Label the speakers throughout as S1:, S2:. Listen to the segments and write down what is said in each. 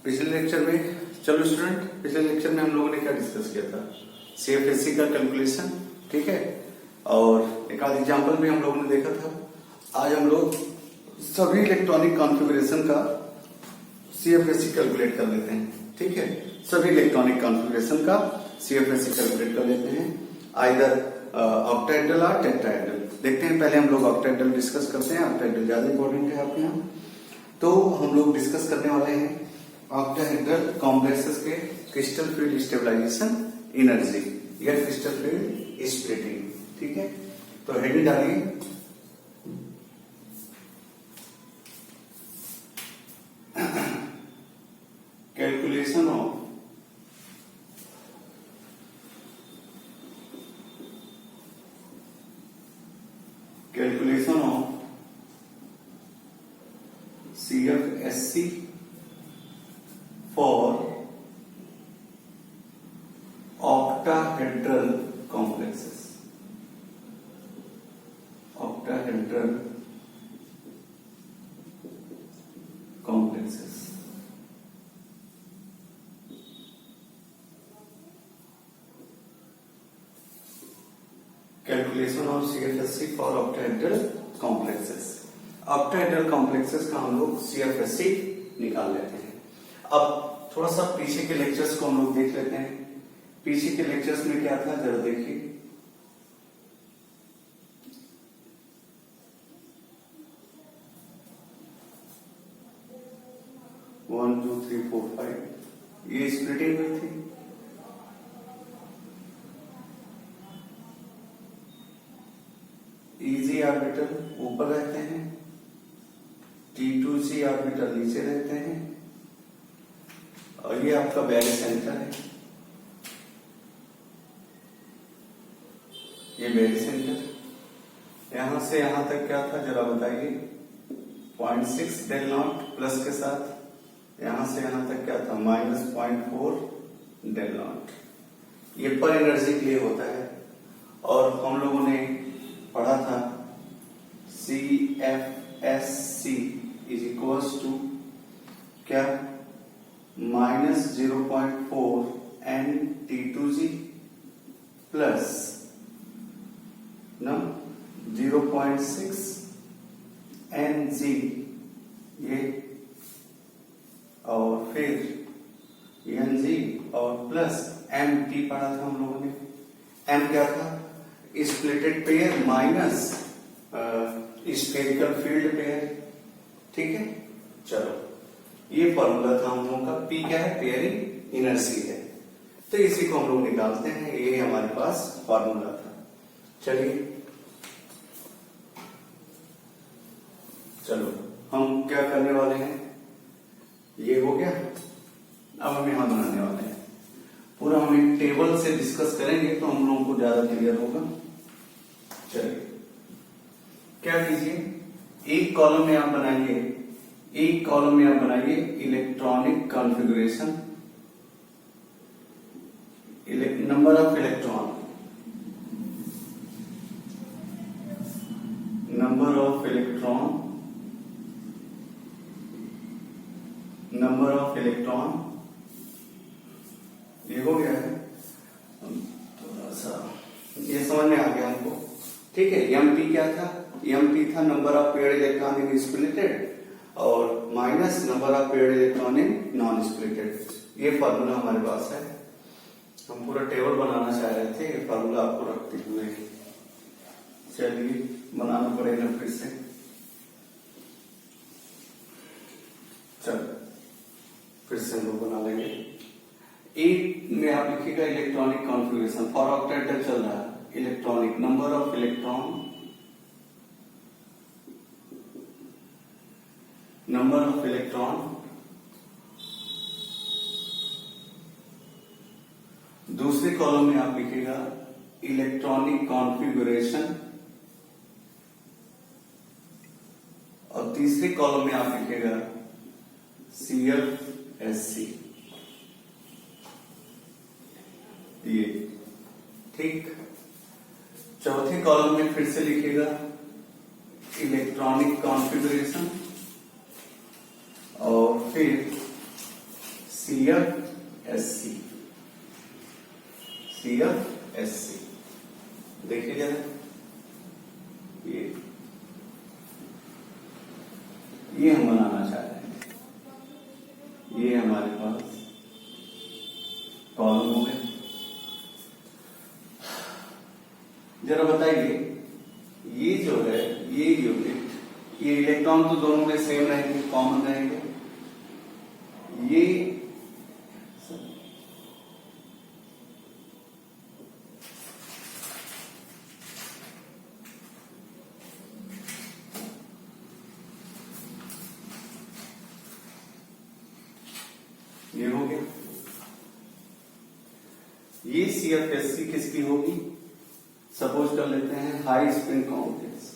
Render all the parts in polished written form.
S1: पिछले लेक्चर में, चलो स्टूडेंट, पिछले लेक्चर में हम लोगों ने क्या डिस्कस किया था? सीएफएससी का कैलकुलेशन, ठीक है, और एक आध एग्जांपल भी हम लोगों ने देखा था। आज हम लोग सभी इलेक्ट्रॉनिक कॉन्फ़िगरेशन का सीएफएससी कैलकुलेट कर लेते हैं, ठीक है। सभी इलेक्ट्रॉनिक कॉन्फ़िगरेशन का सीएफएससी कैलकुलेट कर लेते हैं, आइदर ऑक्टाहेड्रल और टेट्राहेड्रल। देखते हैं, पहले हम लोग ऑक्टाहेड्रल डिस्कस करते हैं। ऑक्टाहेड्रल ज्यादा इंपॉर्टेंट है आपके यहाँ, तो हम लोग डिस्कस करने वाले हैं ऑक्टाहेड्रल कॉम्प्लेक्सेस के क्रिस्टल फील्ड स्टेबलाइजेशन एनर्जी या क्रिस्टल फील्ड स्प्लिटिंग, ठीक है। तो हेडिंग डालिए, calculation of CFSC for octahedral complexes. Octahedral complexes. Calculation of CFSC for octahedral complexes. Octahedral complexes का हम लोग सीएफएससी निकाल लेते हैं। अब थोड़ा सा पीछे के लेक्चर्स को हम लोग देख लेते हैं। पीछे के लेक्चर्स में क्या था, जरा देखिए। One two three four five, ये स्प्लिटिंग हुई थी। इजी ऑर्बिटल ऊपर रहते हैं, T2G ऑर्बिटल नीचे रहते हैं, और ये आपका बैरी सेंटर है। ये बैरी सेंटर, यहां से यहां तक क्या था जरा बताइए। 0.6 डेल नॉट प्लस के साथ यहां से यहां तक क्या था, -0.4 डेल नॉट। ये पर एनर्जी के लिए होता है, और हम लोगों ने पढ़ा था CFSC इज इक्वल्स टू क्या, -0.4 n T2G प्लस 0.6 nG, ये और फिर nG और प्लस mt पढ़ा था हम लोगों ने। m क्या था, splitted pair minus spherical field pair, ठीक है। चलो, ये फॉर्मूला था हम लोगों का। P क्या है, पेयरिंग इनर्जी है, तो इसी को हम लोग निकालते हैं। ये हमारे पास फॉर्मूला था। चलिए, चलो हम क्या करने वाले हैं, ये हो गया। अब हम यहां बनाने वाले हैं पूरा। हम एक टेबल से डिस्कस करेंगे तो हम लोगों को ज्यादा क्लियर होगा। चलिए, क्या कीजिए, एक कॉलम में आप बनाइए, एक कॉलम में आप बनाइए electronic configuration, number of electron, number of electron, number of electron, ये हो गया है। थोड़ा सा ये समझ में आ गया हमको, ठीक है। mp क्या था, mp था number of paired electron in splitted, और minus number of paired electron in non splitted. ये फार्मूला हमारे पास है। हम पूरा टेबल बनाना चाह रहे थे, ये फार्मूला आपको रखते हुए। चलिए, बनाना पड़ेगा फिर से। चलो, फिर से हम लोग बना लेंगे। एक में आप लिखिएगा इलेक्ट्रॉनिक कॉन्फ़िगरेशन फॉर ऑक्टाहेड्रल चल रहा है। Electronic, number of electron, number of electron. दूसरे कॉलम में आप लिखिएगा इलेक्ट्रॉनिक कॉन्फ़िगरेशन, और तीसरे कॉलम में आप लिखिएगा CFSC, ये ठीक। चौथे कॉलम में फिर से लिखिएगा इलेक्ट्रॉनिक कॉन्फ़िगरेशन, और फिर CFSC, CFSC देखिए जरा, ये हम बनाना चाह रहे हैं। ये हमारे पास कॉलम हो गए। जरा बताइए, ये जो है ये यूनिट, ये इलेक्ट्रॉन तो दोनों में सेम रहेंगे, कॉमन रहेंगे। ये हो गया। ये CFSC किसकी होगी? सपोज कर लेते हैं high spin complex.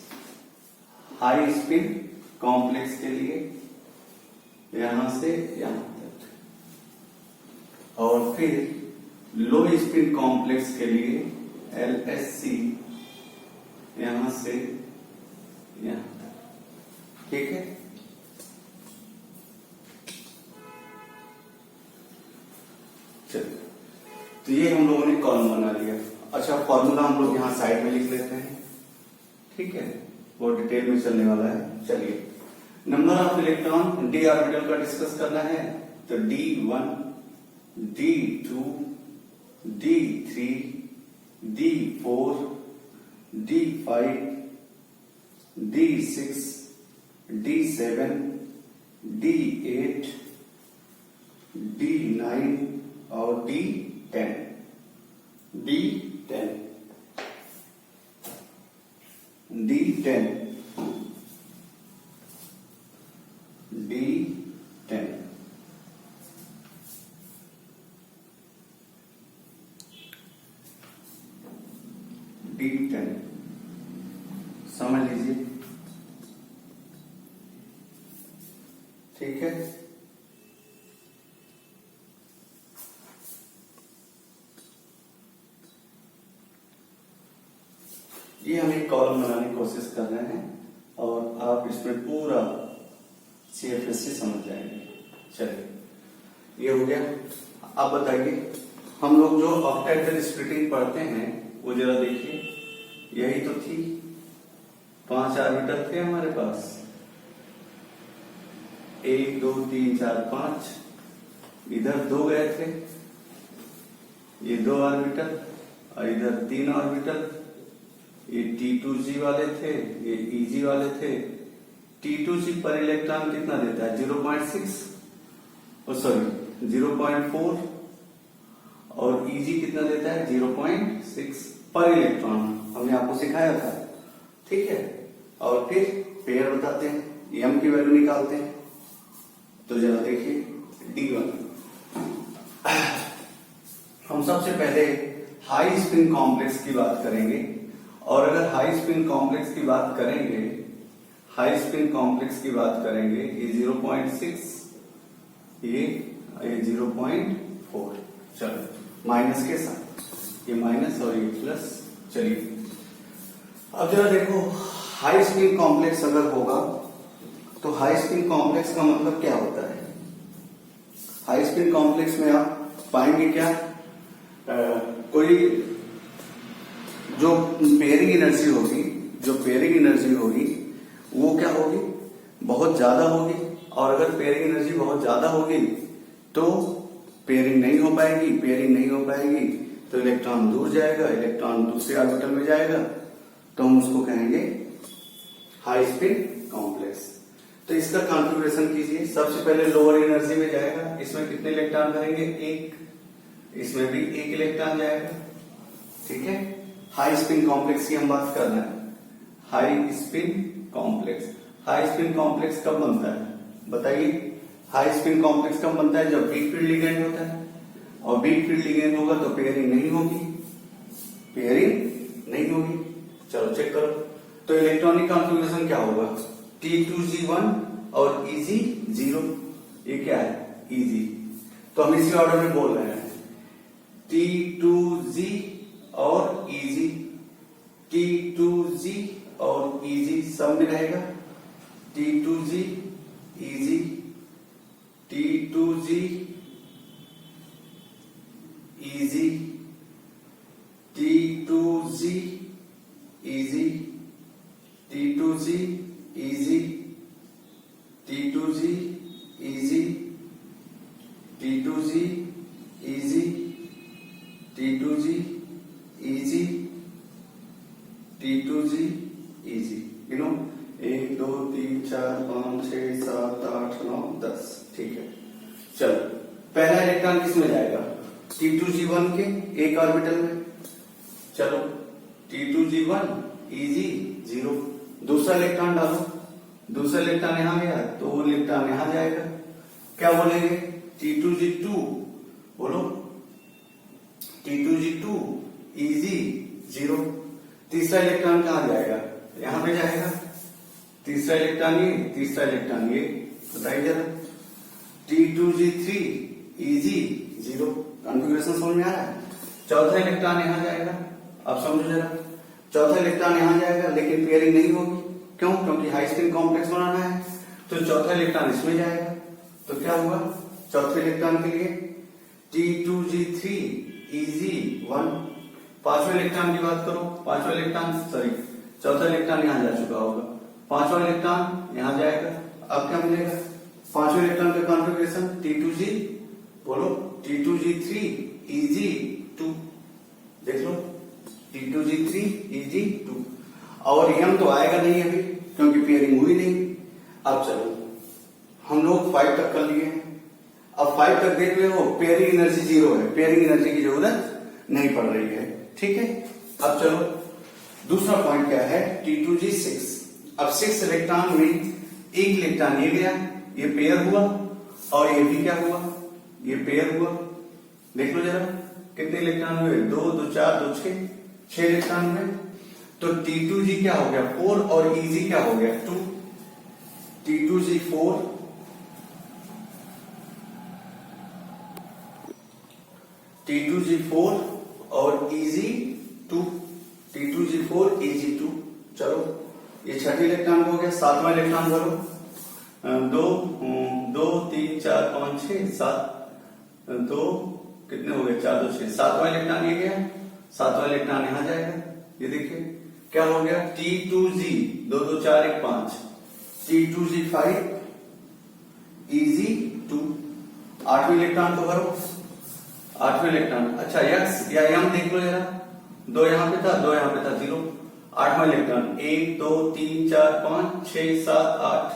S1: High spin complex के लिए यहां से यहां तक, और फिर लो स्पिन कॉम्प्लेक्स के लिए LSC यहां से यहां तक। ठीक है, चलिए, तो ये हम लोगों ने कॉलम बना लिया। अच्छा, फॉर्मूला हम लोग यहाँ साइड में लिख लेते हैं। ठीक है, वो डिटेल में चलने वाला है। चलिए, number of electron d orbital का डिस्कस करना है, तो D1, D2, D3, D4, D5, D6, D7, D8, D9 और D10, D10, D10, D10, D10 समझ लीजिए। ठीक है, ये हम एक कॉलम बनाने की कोशिश कर रहे हैं और आप इसमें पूरा CFSC समझ जाएंगे। चलिए, ये हो गया। अब बताइए, हम लोग जो ऑक्टेहेड्रल स्प्लिटिंग पढ़ते हैं वो जरा देखिए। यही तो थी, 5 ऑर्बिटल थे हमारे पास, 1 2 3 4 5, इधर 2 गए थे, ये 2 ऑर्बिटल, और इधर 3 ऑर्बिटल। ये T2G वाले थे, ये EG वाले थे। T2G पर इलेक्ट्रॉन कितना देता है? 0.6, सॉरी 0.4, और EG कितना देता है? 0.6 पर इलेक्ट्रॉन। हमने आपको सिखाया था। ठीक है, और फिर पेयर बताते हैं, M की वैल्यू निकालते हैं। तो जरा देखिए, D1 हम सबसे पहले हाई स्पिन कॉम्प्लेक्स की बात करेंगे। और अगर हाई स्पिन कॉम्प्लेक्स की बात करेंगे, हाई स्पिन कॉम्प्लेक्स की बात करेंगे, ये 0.6, ये 0.4। चलो, माइनस के साथ, ये माइनस और ये प्लस। चलिए, अब जरा देखो, हाई स्पिन कॉम्प्लेक्स अगर होगा तो हाई स्पिन कॉम्प्लेक्स का मतलब क्या होता है? हाई स्पिन कॉम्प्लेक्स में आप पाएंगे क्या, कोई जो पेयरिंग एनर्जी होगी, वो क्या होगी? बहुत ज्यादा होगी। और अगर पेयरिंग एनर्जी बहुत ज्यादा होगी तो पेयरिंग नहीं हो पाएगी, तो इलेक्ट्रॉन दूर जाएगा, इलेक्ट्रॉन दूसरे ऑर्बिटल में जाएगा, तो हम उसको कहेंगे हाई स्पिन कॉम्प्लेक्स। तो इसका कॉन्फ़िगरेशन कीजिए। सबसे पहले लोअर एनर्जी में जाएगा, इसमें कितने इलेक्ट्रॉन भरेंगे? 1, इसमें भी 1 इलेक्ट्रॉन जाएगा। ठीक है, हाई स्पिन कॉम्प्लेक्स की हम बात कर रहे हैं। हाई स्पिन कॉम्प्लेक्स कब बनता है? बताइए, हाई स्पिन कॉम्प्लेक्स कब बनता है? जब वीक फील्ड लिगेंड होता है, और वीक फील्ड लिगेंड होगा तो पेयरिंग नहीं होगी। चलो चेक करो, तो इलेक्ट्रॉनिक कॉन्फ़िगरेशन क्या होगा? T2G1 और EG0, ये क्या है? EG। तो हम इसी ऑर्डर में बोल रहे हैं, T2G और EG, T2G और EG सब में रहेगा। T2G EG, T2G T2G easy, T2G easy, T2G easy, you know 1 2 3 4 5 6 7 8 9 10, ठीक है। चलो पहला इलेक्ट्रॉन किसमें जाएगा? T2G1 के एक ऑर्बिटल में। चलो T2G1 easy 0, दूसरा इलेक्ट्रॉन डालो, दूसरा इलेक्ट्रॉन यहां गया तो वो इलेक्ट्रॉन यहां जाएगा, क्या बोलेंगे? T2G2, बोलो T2G2 easy 0, तीसरा इलेक्ट्रॉन कहां जाएगा? यहां पे जाएगा, तीसरा इलेक्ट्रॉन ये, तीसरा इलेक्ट्रॉन ये, बताइए जरा। T2G3 easy 0, कॉन्फ़िगरेशन समझ में आ रहा है? चौथा इलेक्ट्रॉन यहां जाएगा, अब समझो जरा, चौथा इलेक्ट्रॉन यहां जाएगा लेकिन पेयरिंग नहीं होगी, क्यों? क्योंकि हाई स्पिन कॉम्प्लेक्स बनाना है, तो चौथा इलेक्ट्रॉन इसमें जाएगा, तो क्या होगा चौथे इलेक्ट्रॉन के लिए? T2G3 easy 1, पांचवें इलेक्ट्रॉन की बात करो, पांचवा इलेक्ट्रॉन सॉरी चौथा इलेक्ट्रॉन यहां जा चुका होगा, पांचवा इलेक्ट्रॉन यहां जाएगा, अब क्या मिलेगा? पांचवें इलेक्ट्रॉन का कॉन्फ़िगरेशन T2G, बोलो T2G3 easy 2, देख लो T2G3 easy 2, और M तो आएगा नहीं अभी क्योंकि पेयरिंग हुई नहीं। अब चलो हम लोग 5 तक कर लिए, अब 5 तक देख रहे हो पेयरिंग एनर्जी 0 है, पेयरिंग एनर्जी की जरूरत नहीं पड़ रही है, ठीक है। अब चलो दूसरा पॉइंट क्या है? T2G6, अब 6 इलेक्ट्रॉन में एक इलेक्ट्रॉन ये गया, ये पेयर हुआ, और ये भी क्या हुआ? ये पेयर हुआ, देख लो जरा कितने इलेक्ट्रॉन हुए? 2 2 4 2 6 इलेक्ट्रॉन हुए, तो T2G क्या हो गया? 4, और EG क्या हो गया? 2, T2G4 T2G4 और EG2, T2G4 EG2। चलो ये छठी इलेक्ट्रॉन हो गया, सातवां इलेक्ट्रॉन भरो, 2 2 3 4 5 6 7, 2 कितने हो गए? 4 2 6, सातवां इलेक्ट्रॉन ये गया, सातवां इलेक्ट्रॉन यहां जाएगा, ये देखिए क्या हो गया? T2G 2 2 4 1 5, T2G5 EG2, आठवें इलेक्ट्रॉन को भरो, आठवें इलेक्ट्रॉन, अच्छा X या M देख लो जरा, 2 यहां पे था, 2 यहां पे था, 0, आठवां इलेक्ट्रॉन 1 2 3 4 5 6 7 8,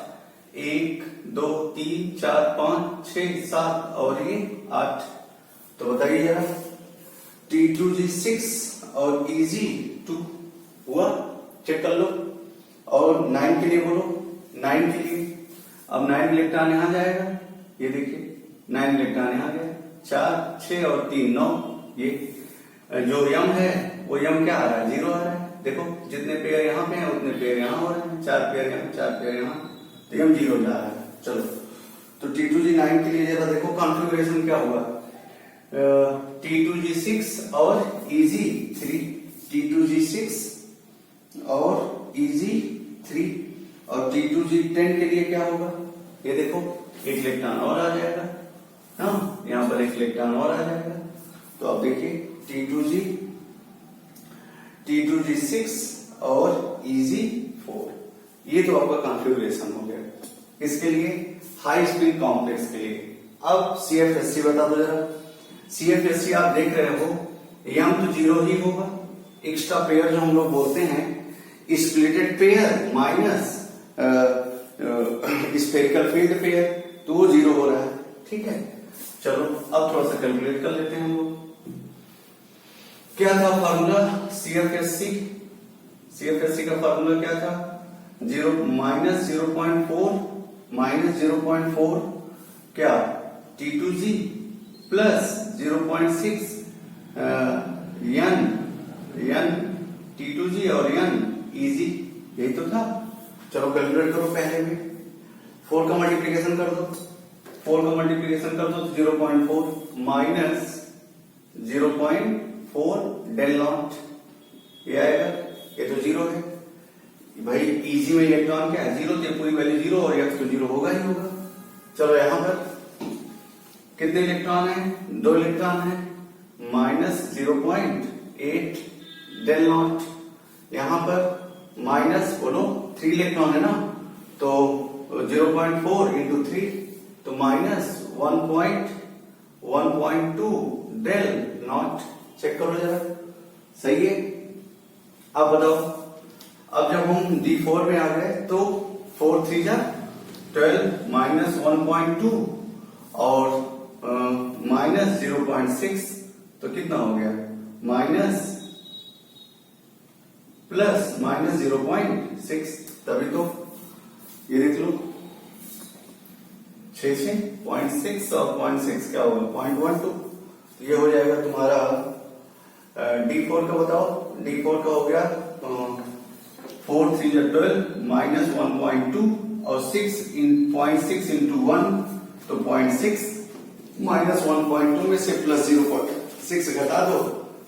S1: 1 2 3 4 5 6 7 और ये 8, तो बताइए जरा T2G6 और EG2 हुआ? चेक कर लो। और 9 के लिए बोलो, 9 के लिए, अब 9 इलेक्ट्रॉन यहां जाएगा, ये देखिए 9 इलेक्ट्रॉन यहां गया, 4 6 और 3 9, ये जो M है वो M क्या आ रहा है? 0 आ रहा है, देखो जितने पेयर यहां पे हैं उतने पेयर यहां हो रहे हैं, 4 पेयर यहां 4 पेयर यहां, तो M 0 जा रहा है। चलो तो T2G9 के लिए जरा देखो कॉन्फ़िगरेशन क्या हुआ? T2G6 और EG3, T2G6 और EG3, और T2G10 के लिए क्या होगा? ये देखो एक इलेक्ट्रॉन और आ जाएगा, हाँ यहां पर एक इलेक्ट्रॉन और आ जाएगा, तो अब देखिए T2G6 और EG4, ये तो आपका कॉन्फ़िगरेशन हो गया। इसके लिए हाई स्पिन कॉम्प्लेक्स के लिए अब CFSC बता दो जरा। CFSC आप देख रहे हो, M तो 0 ही होगा, एक्स्ट्रा पेयर जो हम लोग बोलते हैं splitted pair minus spherical field pair, तो वो 0 हो रहा है, ठीक है। चलो अब थोड़ा सा कैलकुलेट कर लेते हैं हम लोग। क्या था फार्मूला CFSC? CFSC का फार्मूला क्या था? माइनस 0.4 क्या T2G प्लस 0.6 n T2G और n EG, यही तो था। चलो कैलकुलेट करो, पहले में 4 का मल्टीप्लीकेशन कर दो, 4 का मल्टीप्लीकेशन कर दो तो 0.4 माइनस 0.4 डेल नॉट, ये आएगा, ये तो 0 है भाई। EG में इलेक्ट्रॉन क्या है? 0, तो पूरी वैल्यू 0 और X तो 0 होगा ही होगा। चलो यहां पर कितने इलेक्ट्रॉन है? 2 इलेक्ट्रॉन है, माइनस 0.8 डेल नॉट, यहां पर माइनस बोलो 3 इलेक्ट्रॉन है ना, तो 0.4 इंटू 3 तो माइनस 1.2 डेल नॉट। चेक करो जरा, सही है। अब बताओ, अब जब हम D4 में आ गए तो 4 3 जा 12 माइनस 1.2 और माइनस 0.6, तो कितना हो गया? माइनस प्लस माइनस 0.6, तभी तो ये देख लो 0.6 और 0.6 क्या होगा? 0.12। ये हो जाएगा तुम्हारा D4 का। बताओ, D4 का हो गया 4 3 12 माइनस 1.2 और 0.6 इंटू 1 तो 0.6 माइनस 1.2 में से प्लस 0.6 घटा दो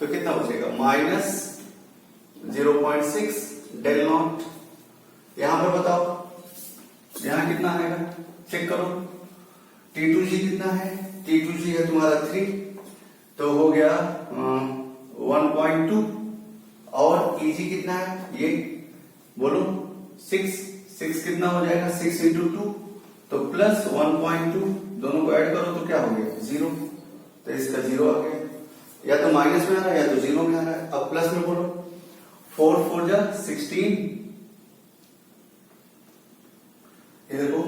S1: तो कितना बचेगा? Minus 0.6 del naught. यहां पर बताओ, यहां कितना आएगा? चेक करो, T2G कितना है? T2G है तुम्हारा 3, तो हो गया 1.2 और EG कितना है? ये बोलो 6 कितना हो जाएगा? 6 इंटू 2 तो प्लस 1.2, दोनों को ऐड करो तो क्या हो गया? 0। तो इसका 0 आ गया, या तो माइनस में आ रहा है या तो 0 में आ रहा है। अब प्लस में बोलो, 4 4 जा 16, ये देखो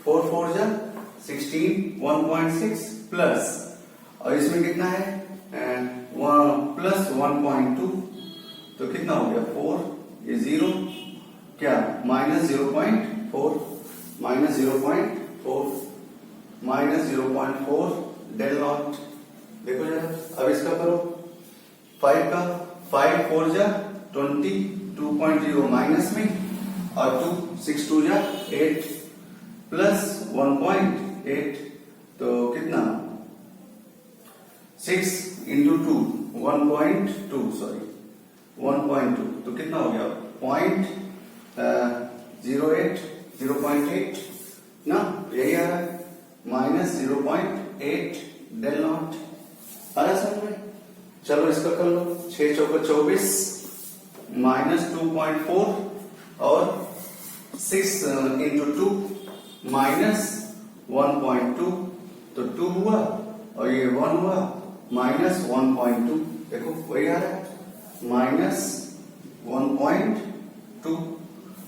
S1: 4 4 जा 16, 1.6 प्लस, और इसमें कितना है? प्लस 1.2, तो कितना हो गया? 4, ये 0, क्या? Minus 0.4, minus 0.4, minus 0.4 del naught. देखो जरा, अब इसका करो 5 का, 5 4 जा 20, 2.0 माइनस में और 2 6 2 जा 8 प्लस 1.8, तो कितना? 6 इंटू 2 1.2, सॉरी 1.2, तो कितना हो गया? 0.8 ना, यही आ रहा है, माइनस 0.8 डेल नॉट। आ रहा समझ में? चलो इसका कर लो, 6 चौका 24 माइनस 2.4 और 6 इंटू 2 माइनस 1.2, तो 2 हुआ और ये 1 हुआ, माइनस 1.2। देखो वही आ रहा है, माइनस 1.2,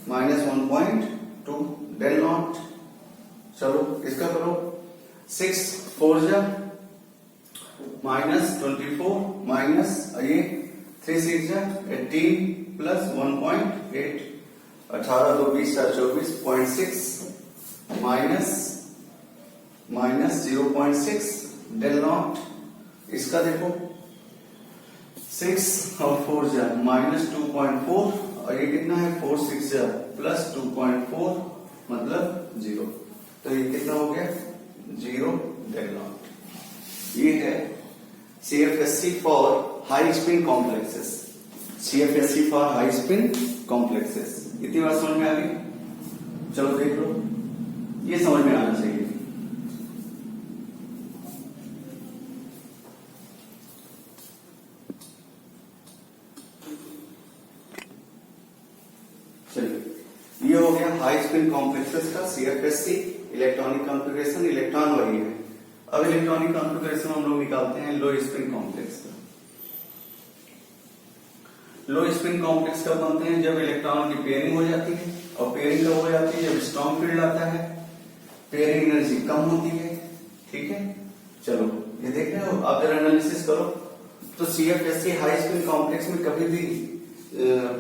S1: माइनस 1.2 डेल नॉट। चलो इसका करो, 6 4 जा माइनस 24 माइनस ये 3 6 जा 18 प्लस 1.8, 18 2 20 24, 0.6 माइनस 0.6 डेल नॉट। इसका देखो 6 और 4 जा माइनस 2.4 और ये कितना है? 4 6 जा प्लस 2.4 मतलब 0, तो ये कितना हो गया? 0 डेल नॉट। ये है CFSC for high spin complexes. CFSC for high spin complexes. इतनी बात समझ में आ गई? चलो देख लो, ये समझ में आना चाहिए। चलिए, ये हो गया हाई स्पिन कॉम्प्लेक्सेस का CFSC इलेक्ट्रॉनिक कॉन्फ़िगरेशन। इलेक्ट्रॉन वही है। अब इलेक्ट्रॉनिक कॉन्फ़िगरेशन हम लोग निकालते हैं लो स्पिन कॉम्प्लेक्स का। लो स्पिन कॉम्प्लेक्स कब बनते हैं? जब इलेक्ट्रॉन की पेयरिंग हो जाती है, और पेयरिंग कब हो जाती है? जब स्ट्रॉन्ग फील्ड आता है, पेयरिंग एनर्जी कम होती है। ठीक है, चलो ये देख रहे हो, आप जरा एनालिसिस करो। तो CFSC हाई स्पिन कॉम्प्लेक्स में कभी भी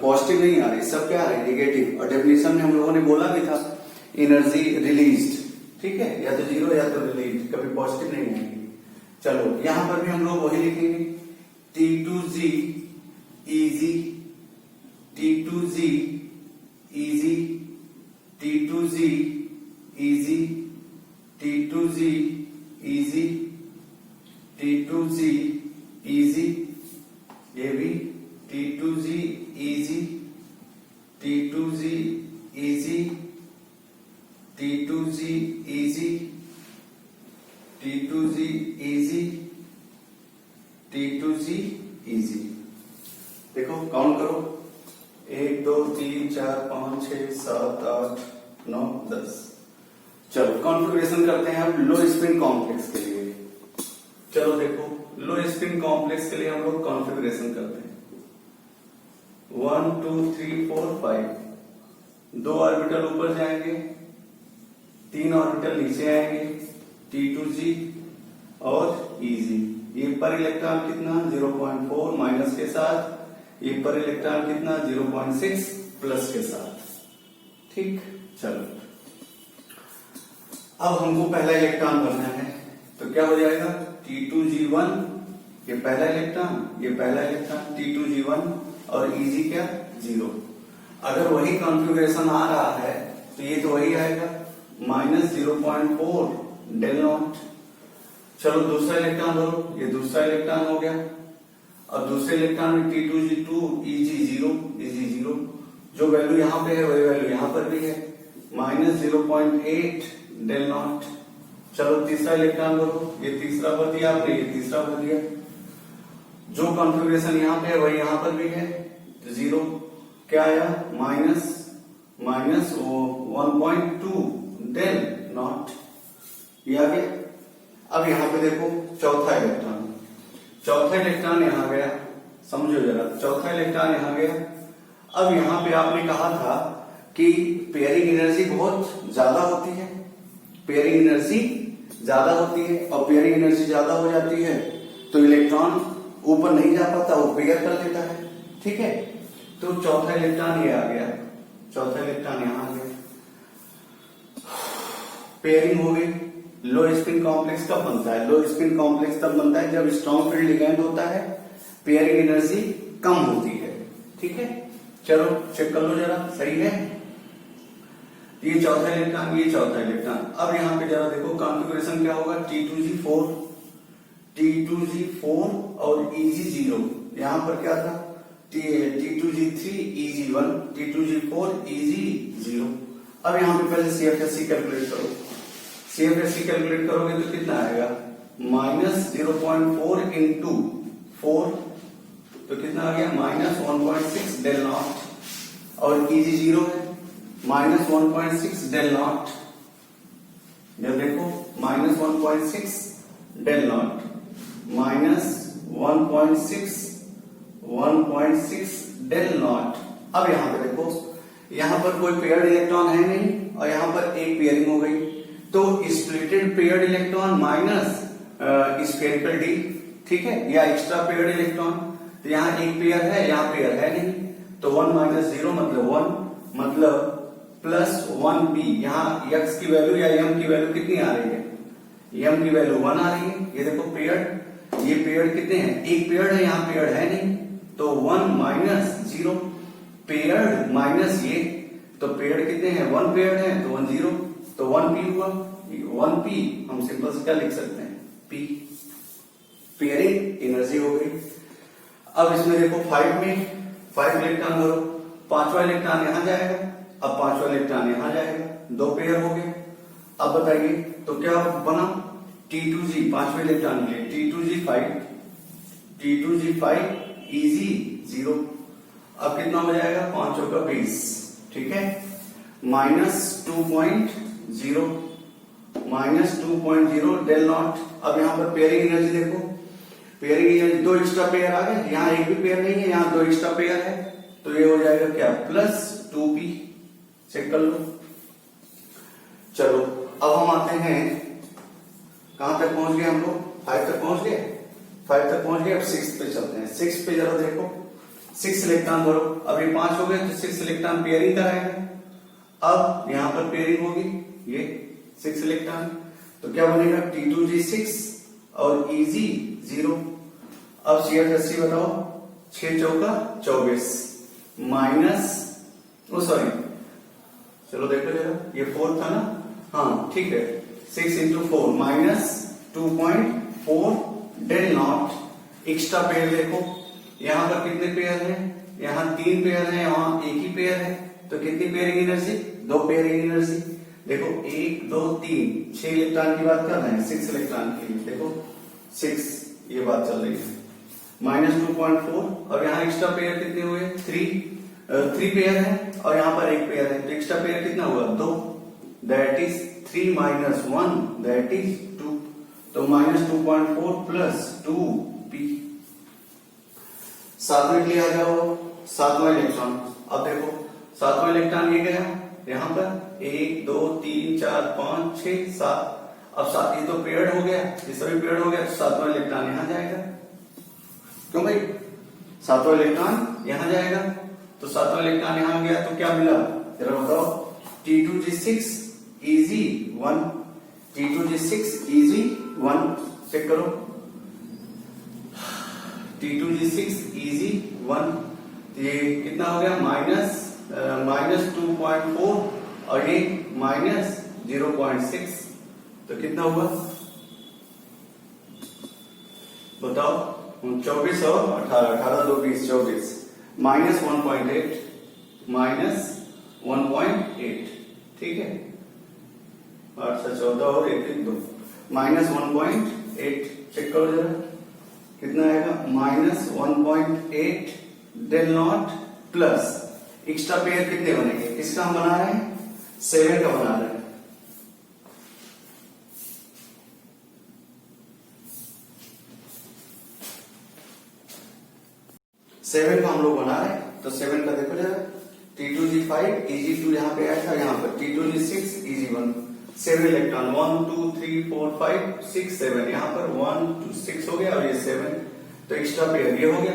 S1: पॉजिटिव नहीं आ रही, सब क्या आ रही? नेगेटिव। और डेफिनेशन में हम लोगों ने बोला भी था, एनर्जी रिलीज्ड, ठीक है, या तो 0 या तो रिलीज, कभी पॉजिटिव नहीं आएगी। चलो यहां पर भी हम लोग वही लिखेंगे, T2G easy, T2G easy, T2G easy, T2G easy, T2G easy, ये भी T2G easy, T2G easy, T2G easy, T2G easy, T2G easy। देखो काउंट करो, 1 2 3 4 5 6 7 8 9 10। चलो कॉन्फ़िगरेशन करते हैं अब लो स्पिन कॉम्प्लेक्स के लिए। चलो देखो, लो स्पिन कॉम्प्लेक्स के लिए हम लोग कॉन्फ़िगरेशन करते हैं। 1 2 3 4 5, 2 ऑर्बिटल ऊपर जाएंगे, 3 ऑर्बिटल नीचे आएंगे, T2G और EG। ये पर इलेक्ट्रॉन कितना 0.4 माइनस के साथ, ये पर इलेक्ट्रॉन कितना 0.6 प्लस के साथ। ठीक, चलो अब हमको पहला इलेक्ट्रॉन बनना है, तो क्या हो जाएगा T2G1, ये पहला इलेक्ट्रॉन, ये पहला इलेक्ट्रॉन T2G1 और EG क्या 0। अगर वही कॉन्फ़िगरेशन आ रहा है तो ये तो वही आएगा -0.4 डेल नॉट। चलो दूसरा इलेक्ट्रॉन भरो, ये दूसरा इलेक्ट्रॉन हो गया। अब दूसरे इलेक्ट्रॉन में T2G2 EG0, जो वैल्यू यहां पे है वही वैल्यू यहां पर भी है, -0.8 डेल नॉट। चलो तीसरा इलेक्ट्रॉन भरो, ये तीसरा भर दिया आपने, ये तीसरा भर दिया। जो कॉन्फ़िगरेशन यहां पे है वही यहां पर भी है, तो 0 क्या आया -1.2 डेल नॉट, ये आ गया। अब यहां पे देखो चौथा इलेक्ट्रॉन यहां गया, समझो जरा, चौथा इलेक्ट्रॉन यहां गया। अब यहां पे आपने कहा था कि पेयरिंग एनर्जी बहुत ज्यादा होती है, पेयरिंग एनर्जी ज्यादा होती है, और पेयरिंग एनर्जी ज्यादा हो जाती है तो इलेक्ट्रॉन ऊपर नहीं जा पाता, वो पेयर कर लेता है। ठीक है, तो चौथा इलेक्ट्रॉन ये आ गया, चौथा इलेक्ट्रॉन यहां आ गया, पेयरिंग हो गई। लो स्पिन कॉम्प्लेक्स कब बनता है? लो स्पिन कॉम्प्लेक्स तब बनता है जब स्ट्रॉन्ग फील्ड लिगैंड होता है, पेयरिंग एनर्जी कम होती है। ठीक है, चलो चेक कर लो जरा, सही है। ये चौथा इलेक्ट्रॉन, ये चौथा इलेक्ट्रॉन। अब यहां पे जरा देखो कॉन्फ़िगरेशन क्या होगा, T2G4 और EG0। यहां पर क्या था T2G3 EG1, T2G4 EG0। अब यहां पे पहले CFSE कैलकुलेट करो, CFSE कैलकुलेट करोगे तो कितना आएगा -0.4 इंटू 4, तो कितना आ गया -1.6 डेल नॉट, और EG0 है -1.6 डेल नॉट। जब देखो -1.6 डेल नॉट, -1.6 डेल नॉट। अब यहां पे देखो, यहां पर कोई पेयर्ड इलेक्ट्रॉन है नहीं, और यहां पर एक पेयरिंग हो गई, तो splitted paired electron minus spherical D, ठीक है, या एक्स्ट्रा पेयर्ड इलेक्ट्रॉन। तो यहाँ एक पेयर है, यहाँ पेयर है नहीं, तो 1 - 0 मतलब 1, मतलब +1p। यहाँ x की वैल्यू या m की वैल्यू कितनी आ रही है, m की वैल्यू 1 आ रही है। ये देखो पेयर्ड, ये पेयर्ड कितने हैं, एक पेयर्ड है, यहाँ पेयर्ड है नहीं, तो 1 - 0, पेयर्ड माइनस ये, तो पेयर्ड कितने हैं, 1 पेयर्ड है तो 1 0, तो 1p हुआ। 1p हम सिंपल से क्या लिख सकते हैं, p, पेयरिंग एनर्जी हो गई। अब इसमें देखो 5 इलेक्ट्रॉन भरो, पांचवा इलेक्ट्रॉन यहां जाएगा, अब पांचवा इलेक्ट्रॉन यहां जाएगा, 2 पेयर हो गए। अब बताइए तो क्या बना, T2G पांचवे इलेक्ट्रॉन के लिए T2G5 EG0। अब कितना हो जाएगा, 5 का 20, ठीक है, -2.0 डेल नॉट। अब यहां पर पेयरिंग एनर्जी देखो, पेयरिंग एनर्जी 2 एक्स्ट्रा पेयर आ गए, यहां एक भी पेयर नहीं है, यहां 2 एक्स्ट्रा पेयर है, तो ये हो जाएगा क्या +2p। चेक कर लो। चलो अब हम आते हैं, कहां तक पहुंच गए हम लोग, 5 तक पहुंच गए, 5 तक पहुंच गए। अब 6 पे चलते हैं। 6 पे जरा देखो, 6 इलेक्ट्रॉन भरो। अब ये 5 हो गए तो 6 इलेक्ट्रॉन पेयरिंग कराएंगे। अब यहां पर पेयरिंग होगी, ये 6 इलेक्ट्रॉन, तो क्या बनेगा T2G6 और EG0। अब CFSE बताओ, 6 चौका 24 माइनस, ओ सॉरी, चलो देखो जरा, ये 4 था ना, हाँ ठीक है, 6 × 4 -2.4 डेल नॉट। एक्स्ट्रा पेयर देखो, यहां पर कितने पेयर हैं, यहां 3 पेयर हैं, यहां एक ही पेयर है, तो कितनी पेयरिंग एनर्जी, 2 पेयरिंग एनर्जी। देखो 1 2 3, 6 इलेक्ट्रॉन की बात कर रहे हैं, 6 इलेक्ट्रॉन की, देखो 6, ये बात चल रही है, -2.4। अब यहाँ एक्स्ट्रा पेयर कितने हुए, 3 पेयर है, और यहाँ पर एक पेयर है, तो एक्स्ट्रा पेयर कितना हुआ, 2, दैट इज 3 - 1 दैट इज 2, तो तो -2.4 प्लस 2p। सातवें के लिए आ जाओ, सातवां इलेक्ट्रॉन। अब देखो सातवां इलेक्ट्रॉन ये गया यहाँ पर 1 2 3 4 5 6 7। अब सात ये तो पेयर्ड हो गया, ये सभी पेयर्ड हो गया, तो सातवां इलेक्ट्रॉन यहाँ जाएगा। क्यों भाई? सातवां इलेक्ट्रॉन यहाँ जाएगा, तो सातवां इलेक्ट्रॉन यहाँ गया तो क्या मिला जरा बताओ। T2G6 easy 1, T2G6 easy 1, check करो। T2G6 इजी 1, ये कितना हो गया -2.4 और ये -0.6, तो कितना हुआ बताओ। 24 और 18, 18 2 20 24, -1.8, ठीक है। अच्छा 14 और 1 2, -1.8, चेक करो जरा कितना आएगा। -1.8 del not plus extra pair कितने बनेंगे, किसका हम बना रहे हैं 7 का बना रहे हैं। सेवन का हम लोग बना रहे हैं, तो 7 का देखो जरा। T2G5 EG2 यहाँ पे आया था, यहाँ पर T2G6 EG1, 7 इलेक्ट्रॉन 1 2 3 4 5 6 7, यहाँ पर 1 2 6 हो गया और ये 7, तो एक्स्ट्रा पेयर ये हो गया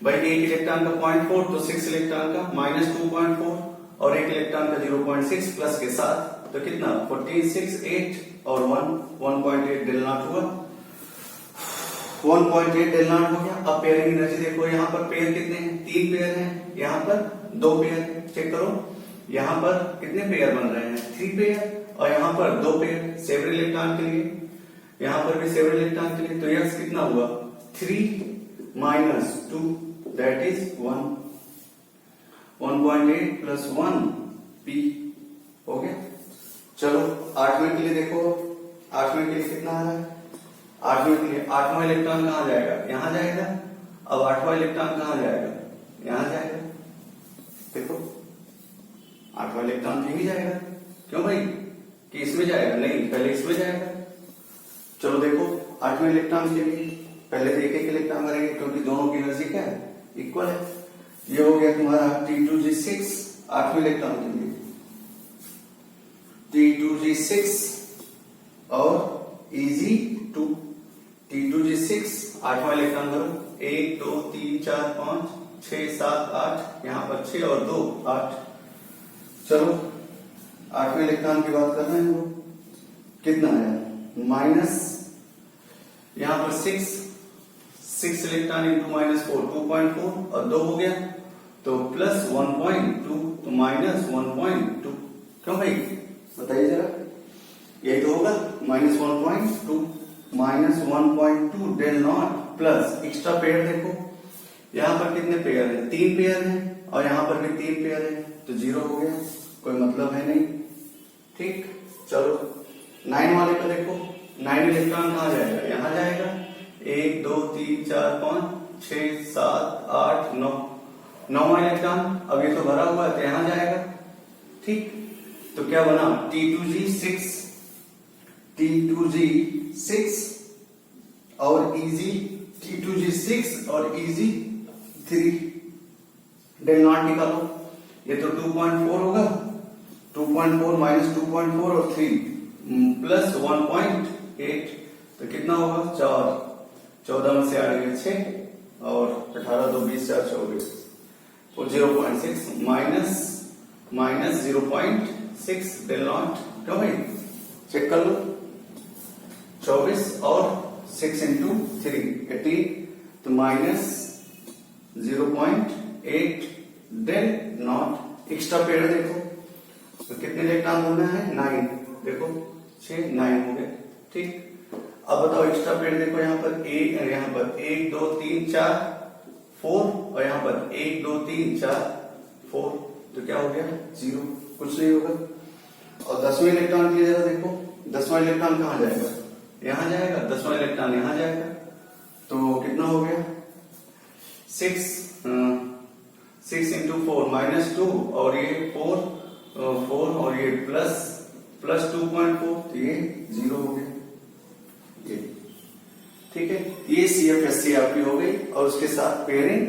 S1: भाई। एक इलेक्ट्रॉन का 0.4 तो 6 इलेक्ट्रॉन का -2.4 और एक इलेक्ट्रॉन का 0.6 प्लस के साथ, तो कितना 14 6 8 और 1.8 डेल नॉट हुआ, 1.8 डेल नॉट हो गया। अब पेयरिंग एनर्जी देखो, यहाँ पर पेयर कितने हैं 3 पेयर हैं, यहाँ पर 2 पेयर, चेक करो। यहाँ पर कितने पेयर बन रहे हैं 3 पेयर और यहाँ पर 2 पेयर 7 इलेक्ट्रॉन के लिए, यहाँ पर भी 7 इलेक्ट्रॉन के लिए, तो यह कितना हुआ 3 - 2 दैट इज 1, 1.8 प्लस 1 p हो गया। चलो 8वें के लिए देखो, 8वें के लिए कितना आ रहा है। 8वें के लिए 8वां इलेक्ट्रॉन कहाँ जाएगा, यहाँ जाएगा। अब 8वां इलेक्ट्रॉन कहाँ जाएगा, यहाँ जाएगा। देखो 8वां इलेक्ट्रॉन यही जाएगा, क्यों भाई कि इसमें जाएगा नहीं, पहले इसमें जाएगा। चलो देखो 8वें इलेक्ट्रॉन के लिए पहले तो एक इलेक्ट्रॉन करेंगे, क्योंकि दोनों की एनर्जी क्या है इक्वल है। ये हो गया तुम्हारा T2G6 8वें इलेक्ट्रॉन के लिए, T2G6 और EG2। T2G6 8वां इलेक्ट्रॉन करो, 1 2 3 4 5 6 7 8, यहाँ पर 6 और 2 8। चलो 8वें इलेक्ट्रॉन की बात कर रहे हैं हम लोग, कितना है माइनस, यहाँ पर 6 इलेक्ट्रॉन इंटू -4 2.4 और 2 हो गया, तो प्लस 1.2 तो -1.2। क्यों भाई बताइए जरा, यही तो होगा -1.2, -1.2 del not plus extra pair. देखो यहाँ पर कितने पेयर हैं 3 पेयर हैं और यहाँ पर भी 3 पेयर है, तो 0 हो गया, कोई मतलब है नहीं, ठीक। चलो 9 वाले का देखो, 9 इलेक्ट्रॉन कहाँ जाएगा, यहाँ जाएगा। 1 2 3 4 5 6 7 8 9, 9वां इलेक्ट्रॉन अब ये तो भरा हुआ है तो यहाँ जाएगा, ठीक। तो क्या बना T2G6 और EG, T2G6 और EG3 डेल नॉट निकालो। ये तो 2.4 होगा, 2.4 - 2.4 और 3 प्लस 1.8, तो कितना होगा 4, 14 में से आ गए 6 और 18 2 20 4 24, और 0.6 माइनस 0.6 डेल नॉट। क्यों भाई चेक कर लो, 24 और 6 इंटू 3 18, तो -0.8 डेल नॉट। एक्स्ट्रा पेयर देखो, तो कितने इलेक्ट्रॉन होना है 9, देखो 6 9 हो गए, ठीक। अब बताओ एक्स्ट्रा पेयर देखो, यहाँ पर 1 2 3 4 4 और यहाँ पर 1 2 3 4 4, तो क्या हो गया 0, कुछ नहीं होगा। और 10वें इलेक्ट्रॉन की जगह देखो, 10वां इलेक्ट्रॉन कहाँ जाएगा, यहाँ जाएगा, 10वां इलेक्ट्रॉन यहाँ जाएगा, तो कितना हो गया 6 इंटू 4 -2 और ये 4 और ये प्लस 2.4, तो ये 0 हो गया ये। ठीक है, ये CFSC आपकी हो गई और उसके साथ पेयरिंग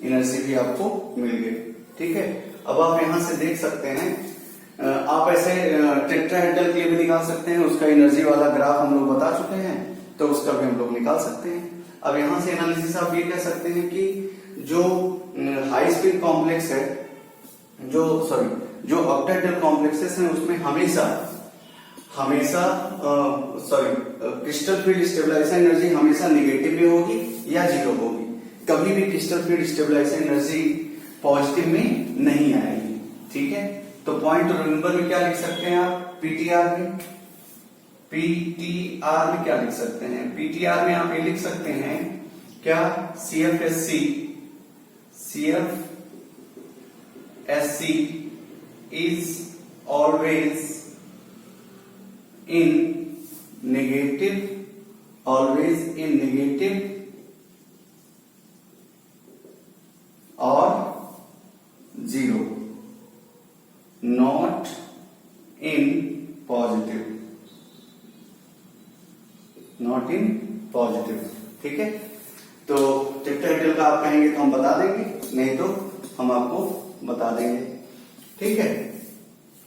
S1: एनर्जी भी आपको मिल गई। ठीक है, अब आप यहां से देख सकते हैं, आप ऐसे टेट्राहेड्रल के लिए भी निकाल सकते हैं, उसका एनर्जी वाला ग्राफ हम लोग बता चुके हैं, तो उसका भी हम लोग निकाल सकते हैं। अब यहां से एनालिसिस आप ये कह सकते हैं कि जो हाई स्पीड कॉम्प्लेक्स है, जो ऑक्टाहेड्रल कॉम्प्लेक्सेस हैं उसमें हमेशा क्रिस्टल फील्ड स्टेबलाइजेशन एनर्जी हमेशा निगेटिव में होगी या जीरो होगी। कभी भी crystal field stabilisation energy positive में नहीं आएगी। ठीक है, तो पॉइंट टू रिमेंबर में क्या लिख सकते हैं आप, पीटीआर में क्या लिख सकते हैं, पीटीआर में आप ये लिख सकते हैं क्या, CFSC is always in negative or zero, not in positive। ठीक है, तो टेट्राहेड्रल का आप कहेंगे तो हम बता देंगे, नहीं तो हम आपको बता देंगे। ठीक है,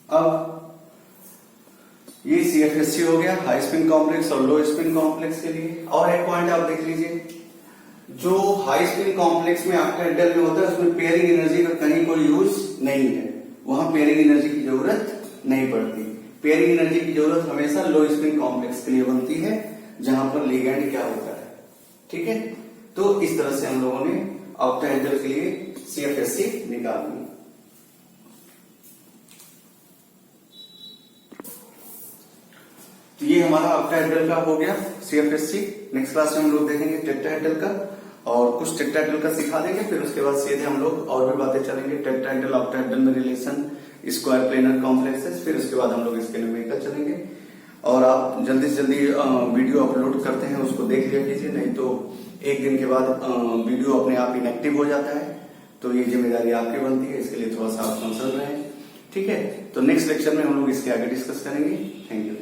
S1: अब ये CFSC हो गया हाई स्पिन कॉम्प्लेक्स और लो स्पिन कॉम्प्लेक्स के लिए। और एक पॉइंट आप देख लीजिए, जो हाई स्पिन कॉम्प्लेक्स में ऑक्टाहेड्रल में होता है उसमें पेयरिंग एनर्जी का कहीं कोई यूज नहीं है, वहां पेयरिंग एनर्जी की जरूरत नहीं पड़ती। पेयरिंग एनर्जी की जरूरत हमेशा लो स्पिन कॉम्प्लेक्स के लिए बनती है, जहां पर लिगैंड क्या होता है। ठीक है, तो इस तरह से हम लोगों ने ऑक्टाहेड्रल के लिए CFSC निकाल दी। तो ये हमारा ऑक्टाहेड्रल का हो गया CFSC। नेक्स्ट क्लास में हम लोग देखेंगे टेट्राहेड्रल का, और कुछ टेट्राहेड्रल का सिखा देंगे, फिर उसके बाद सीधे हम लोग और भी बातें चलेंगे टेट्राहेड्रल ऑक्टाहेड्रल में रिलेशन, स्क्वायर प्लेनर कॉम्प्लेक्सेस, फिर उसके बाद हम लोग इसके न्यूमेरिकल चलेंगे। और आप जल्दी से जल्दी वीडियो अपलोड करते हैं उसको देख लिया कीजिए, नहीं तो एक दिन के बाद वीडियो अपने आप इनएक्टिव हो जाता है, तो ये जिम्मेदारी आपकी बनती है, इसके लिए थोड़ा सा आप कंसर्न रहें। ठीक है, तो नेक्स्ट लेक्चर में हम लोग इसके आगे डिस्कस करेंगे। Thank you.